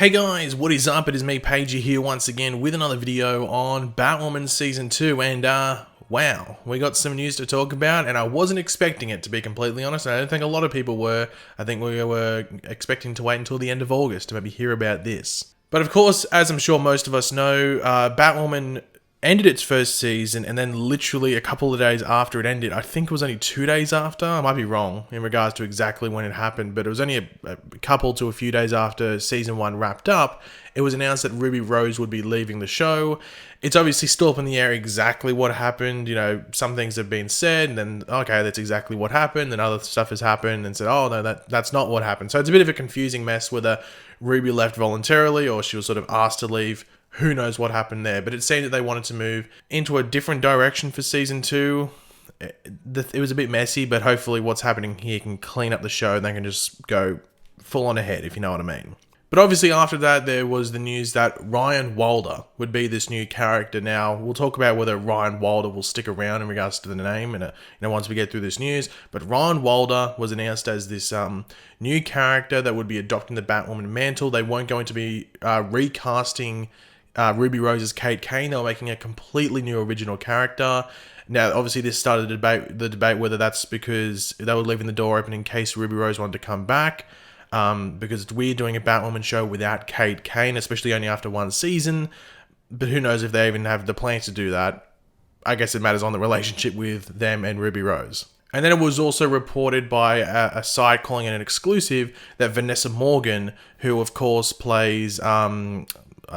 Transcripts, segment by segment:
Hey guys, what is up? It is me, Pagey, here once again with another video on Batwoman Season 2, and wow, we got some news to talk about, and I wasn't expecting it, to be completely honest, and I don't think a lot of people were. I think we were expecting to wait until the end of August to maybe hear about this. But of course, as I'm sure most of us know, Batwoman ended its first season, and then literally a couple of days after it ended, I think it was only 2 days after, I might be wrong in regards to exactly when it happened, but it was only a couple to a few days after season 1 wrapped up, it was announced that Ruby Rose would be leaving the show. It's obviously still up in the air exactly what happened. You know, some things have been said, and then, okay, that's exactly what happened, and other stuff has happened, and said, oh, no, that's not what happened. So it's a bit of a confusing mess whether Ruby left voluntarily, or she was sort of asked to leave. Who knows what happened there, but it seemed that they wanted to move into a different direction for season 2. It was a bit messy, but hopefully what's happening here can clean up the show and they can just go full on ahead, if you know what I mean. But obviously after that, there was the news that Ryan Wilder would be this new character. Now, we'll talk about whether Ryan Wilder will stick around in regards to the name and once we get through this news. But Ryan Wilder was announced as this new character that would be adopting the Batwoman mantle. They weren't going to be recasting Ruby Rose's Kate Kane. They were making a completely new original character. Now, obviously, this started the debate whether that's because they were leaving the door open in case Ruby Rose wanted to come back. Because it's weird doing a Batwoman show without Kate Kane, especially only after one season. But who knows if they even have the plans to do that. I guess it matters on the relationship with them and Ruby Rose. And then it was also reported by a site calling it an exclusive that Vanessa Morgan, who of course plays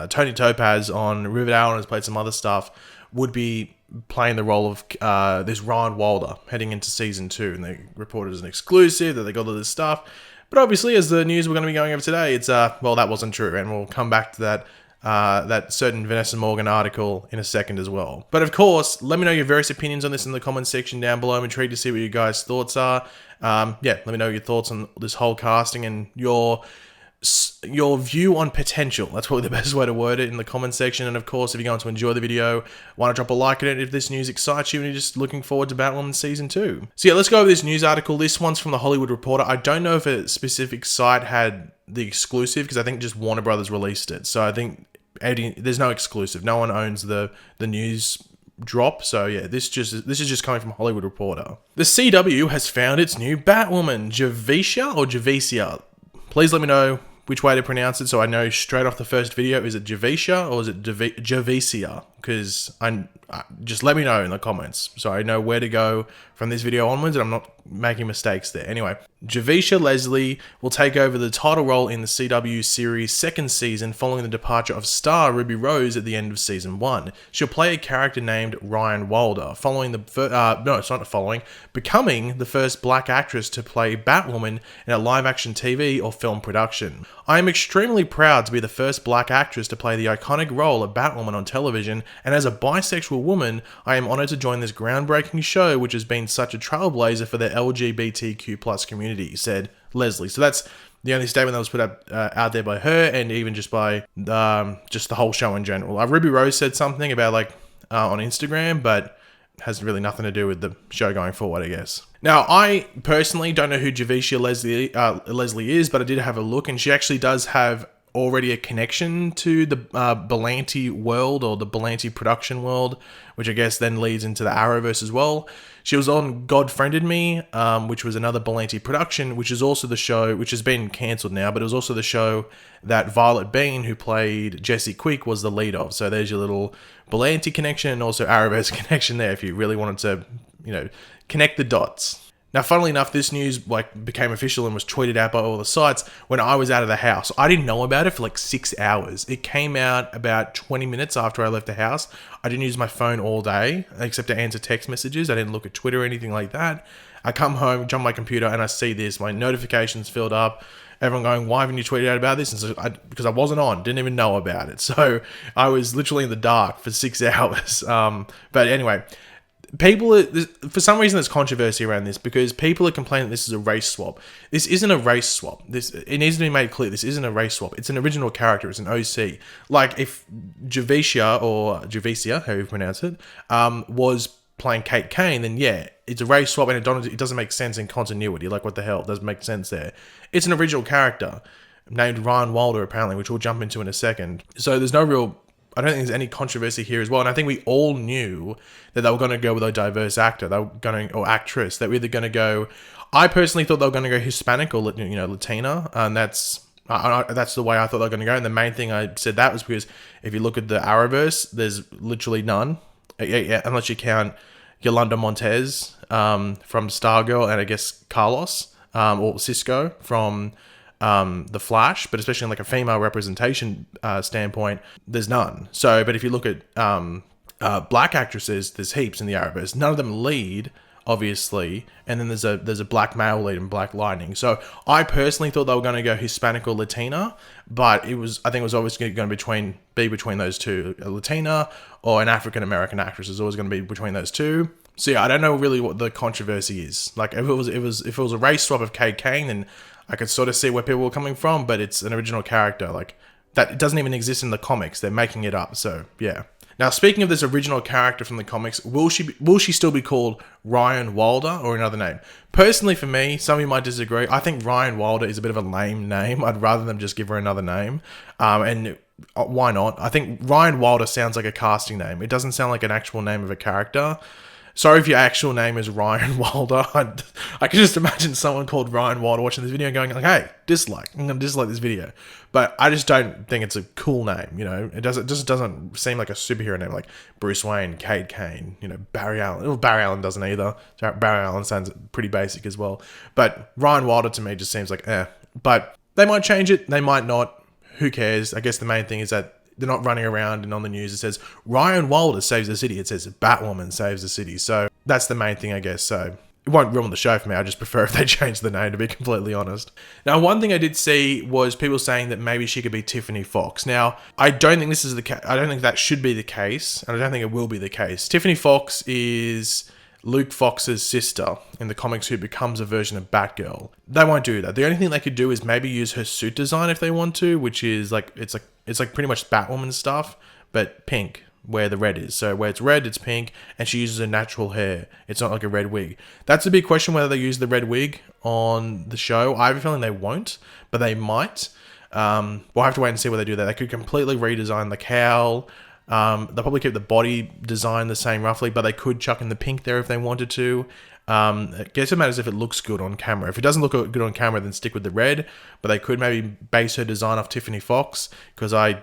Tony Topaz on Riverdale and has played some other stuff, would be playing the role of this Ryan Wilder heading into season 2. And they reported as an exclusive that they got all this stuff. But obviously, as the news we're going to be going over today, it's, well, that wasn't true. And we'll come back to that certain Vanessa Morgan article in a second as well. But of course, let me know your various opinions on this in the comments section down below. I'm intrigued to see what you guys' thoughts are. Yeah, let me know your thoughts on this whole casting and your view on potential. That's probably the best way to word it in the comment section. And of course, if you're going to enjoy the video, why not drop a like on it if this news excites you and you're just looking forward to Batwoman Season 2. So yeah, let's go over this news article. This one's from The Hollywood Reporter. I don't know if a specific site had the exclusive, because I think just Warner Brothers released it. So I think there's no exclusive. No one owns the news drop. So yeah, this is just coming from Hollywood Reporter. The CW has found its new Batwoman, Javicia or Javicia. Please let me know which way to pronounce it, so I know straight off the first video, is it Javicia or is it Javicia? Because just let me know in the comments, so I know where to go from this video onwards, and I'm not making mistakes there. Anyway, Javicia Leslie will take over the title role in the CW series' second season following the departure of star Ruby Rose at the end of season 1. She'll play a character named Ryan Wilder, becoming the first black actress to play Batwoman in a live-action TV or film production. I am extremely proud to be the first black actress to play the iconic role of Batwoman on television, and as a bisexual woman, I am honoured to join this groundbreaking show which has been such a trailblazer for the LGBTQ+ community, said Leslie. So that's the only statement that was put up out there by her, and even just by just the whole show in general. Ruby Rose said something about on Instagram, but has really nothing to do with the show going forward, I guess. Now, I personally don't know who Javicia Leslie is, but I did have a look, and she actually does have already a connection to the Berlanti world, or the Berlanti production world, which I guess then leads into the Arrowverse as well. She was on God Friended Me, which was another Berlanti production, which is also the show, which has been cancelled now, but it was also the show that Violet Bean, who played Jessie Quick, was the lead of. So there's your little Berlanti connection and also Arrowverse connection there, if you really wanted to, connect the dots. Now, funnily enough, this news became official and was tweeted out by all the sites when I was out of the house. I didn't know about it for 6 hours. It came out about 20 minutes after I left the house. I didn't use my phone all day, except to answer text messages. I didn't look at Twitter or anything like that. I come home, jump on my computer, and I see this. My notifications filled up. Everyone going, why haven't you tweeted out about this? And so because I wasn't on, didn't even know about it. So I was literally in the dark for 6 hours. But anyway, for some reason there's controversy around this, because people are complaining that this is a race swap. This isn't a race swap. It needs to be made clear, this isn't a race swap. It's an original character. It's an OC. If Javicia, or Javicia, how you pronounce it, was playing Kate Kane, then yeah, it's a race swap, and it doesn't make sense in continuity. What the hell? It doesn't make sense there. It's an original character. named Ryan Wilder, apparently, which we'll jump into in a second. So there's no real, I don't think there's any controversy here as well. And I think we all knew that they were going to go with a diverse actor, they were going to, or actress. They were either going to go, I personally thought they were going to go Hispanic or Latina, and that's the way I thought they were going to go. And the main thing I said that was because if you look at the Arrowverse, there's literally none, unless you count Yolanda Montez from Stargirl, and I guess Carlos or Cisco from The Flash, but especially in like a female representation standpoint, there's none. So, but if you look at black actresses, there's heaps in the Arrowverse. None of them lead, obviously, and then there's a black male lead in Black Lightning. So I personally thought they were going to go Hispanic or Latina, but I think it was always going to be between those two, a Latina or an African American actress is always going to be between those two. So yeah, I don't know really what the controversy is. Like if it was a race swap of Kate Kane, then I could sort of see where people were coming from, but it's an original character like that. It doesn't even exist in the comics. They're making it up. So yeah. Now, speaking of this original character from the comics, will she still be called Ryan Wilder or another name? Personally, for me, some of you might disagree. I think Ryan Wilder is a bit of a lame name. I'd rather them just give her another name. And why not? I think Ryan Wilder sounds like a casting name. It doesn't sound like an actual name of a character. Sorry if your actual name is Ryan Wilder. I can just imagine someone called Ryan Wilder watching this video and going like, hey, dislike. I'm going to dislike this video. But I just don't think it's a cool name, you know. It just doesn't seem like a superhero name like Bruce Wayne, Kate Kane, you know, Barry Allen. Well, Barry Allen doesn't either. Barry Allen sounds pretty basic as well. But Ryan Wilder to me just seems like, But they might change it. They might not. Who cares? I guess the main thing is that they're not running around and on the news it says Ryan Wilder saves the city. It says Batwoman saves the city. So that's the main thing, I guess. So it won't ruin the show for me. I just prefer if they change the name, to be completely honest. Now, one thing I did see was people saying that maybe she could be Tiffany Fox. Now, I don't think this is the case. I don't think that should be the case, and I don't think it will be the case. Tiffany Fox is Luke Fox's sister in the comics who becomes a version of Batgirl. They won't do that. The only thing they could do is maybe use her suit design if they want to, which is like it's like pretty much Batwoman stuff, but pink where the red is. So where it's red, it's pink, and she uses her natural hair. It's not like a red wig. That's a big question whether they use the red wig on the show. I have a feeling they won't, but they might. We'll have to wait and see what they do there. They could completely redesign the cowl. They'll probably keep the body design the same roughly, but they could chuck in the pink there if they wanted to. I guess it matters if it looks good on camera. If it doesn't look good on camera, then stick with the red. But they could maybe base her design off Tiffany Fox, because I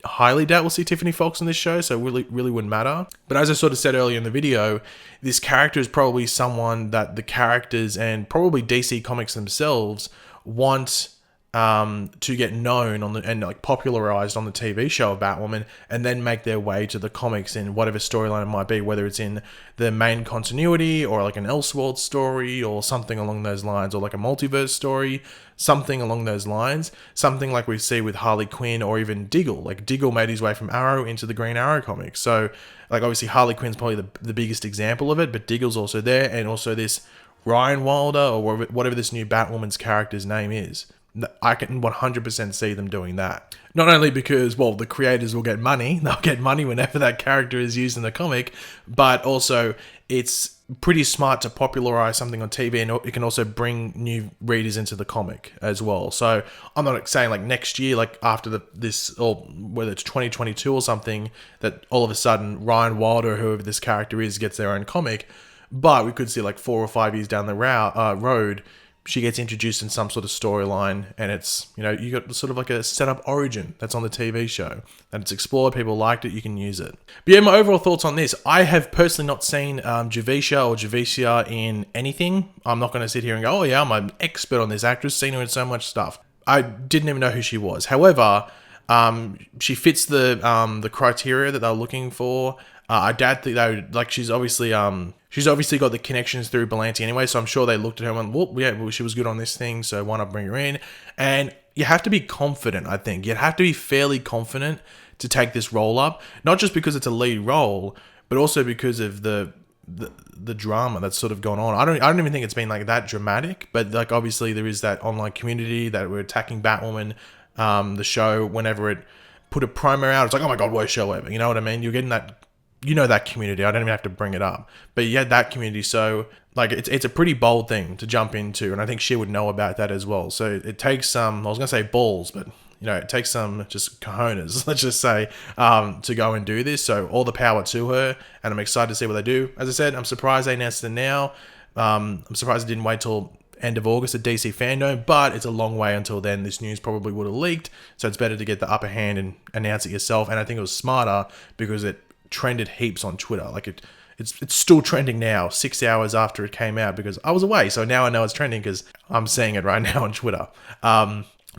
highly doubt we'll see Tiffany Fox on this show, so it really wouldn't matter. But as I sort of said earlier in the video, this character is probably someone that the characters and probably DC Comics themselves want to get known on and like popularized on the TV show of Batwoman, and then make their way to the comics in whatever storyline it might be, whether it's in the main continuity or like an Elseworld story or something along those lines, or like a multiverse story, something along those lines, something like we see with Harley Quinn or even Diggle. Like Diggle made his way from Arrow into the Green Arrow comics, so like obviously Harley Quinn's probably the biggest example of it, but Diggle's also there, and also this Ryan Wilder or whatever this new Batwoman's character's name is. I can 100% see them doing that. Not only because, well, the creators will get money, they'll get money whenever that character is used in the comic, but also it's pretty smart to popularize something on TV, and it can also bring new readers into the comic as well. So I'm not saying like next year, like after this, or whether it's 2022 or something, that all of a sudden Ryan Wilder, whoever this character is, gets their own comic, but we could see like 4 or 5 years down the road, she gets introduced in some sort of storyline, and it's, you know, you got sort of like a setup origin that's on the TV show, and it's explored, people liked it, you can use it. But yeah, my overall thoughts on this, I have personally not seen Javicia in anything. I'm not going to sit here and go, oh yeah, I'm an expert on this actress, seen her in so much stuff. I didn't even know who she was. However, she fits the criteria that they're looking for. I doubt that they would, like, she's obviously got the connections through Berlanti anyway, so I'm sure they looked at her and went, well, she was good on this thing, so why not bring her in? And you have to be confident, I think. You'd have to be fairly confident to take this role up, not just because it's a lead role, but also because of the drama that's sort of gone on. I don't even think it's been like that dramatic, but like obviously there is that online community that were attacking Batwoman, the show, whenever it put a promo out, it's like, oh my god, worst show ever. You know what I mean? You're getting you know that community. I don't even have to bring it up. But you had that community, so like it's a pretty bold thing to jump into, and I think she would know about that as well. So it takes some, I was gonna say balls, but it takes some just cojones, let's just say, to go and do this. So all the power to her, and I'm excited to see what they do. As I said, I'm surprised they announced it now. I'm surprised it didn't wait till end of August at DC Fandom, but it's a long way until then. This news probably would have leaked, so it's better to get the upper hand and announce it yourself. And I think it was smarter because it trended heaps on Twitter. Like it's still trending now, 6 hours after it came out, because I was away, so now I know it's trending because I'm seeing it right now on Twitter.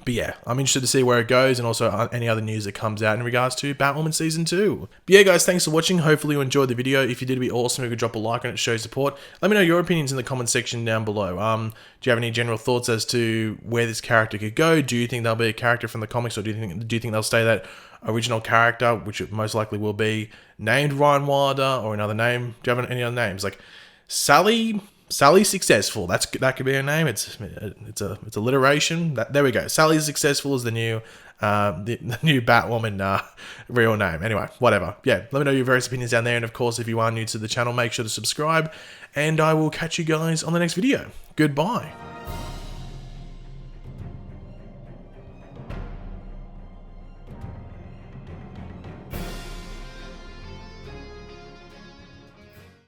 But yeah, I'm interested to see where it goes, and also any other news that comes out in regards to Batwoman Season 2. But yeah, guys, thanks for watching. Hopefully you enjoyed the video. If you did, it'd be awesome if you could drop a like on it, show support. Let me know your opinions in the comment section down below. Do you have any general thoughts as to where this character could go? Do you think they'll be a character from the comics, or do you think they'll stay that original character, which it most likely will be, named Ryan Wilder, or another name? Do you have any other names? Like Sally Successful. That could be her name. It's alliteration. There we go. Sally Successful is the new Batwoman real name. Anyway, whatever. Yeah, let me know your various opinions down there. And of course, if you are new to the channel, make sure to subscribe. And I will catch you guys on the next video. Goodbye.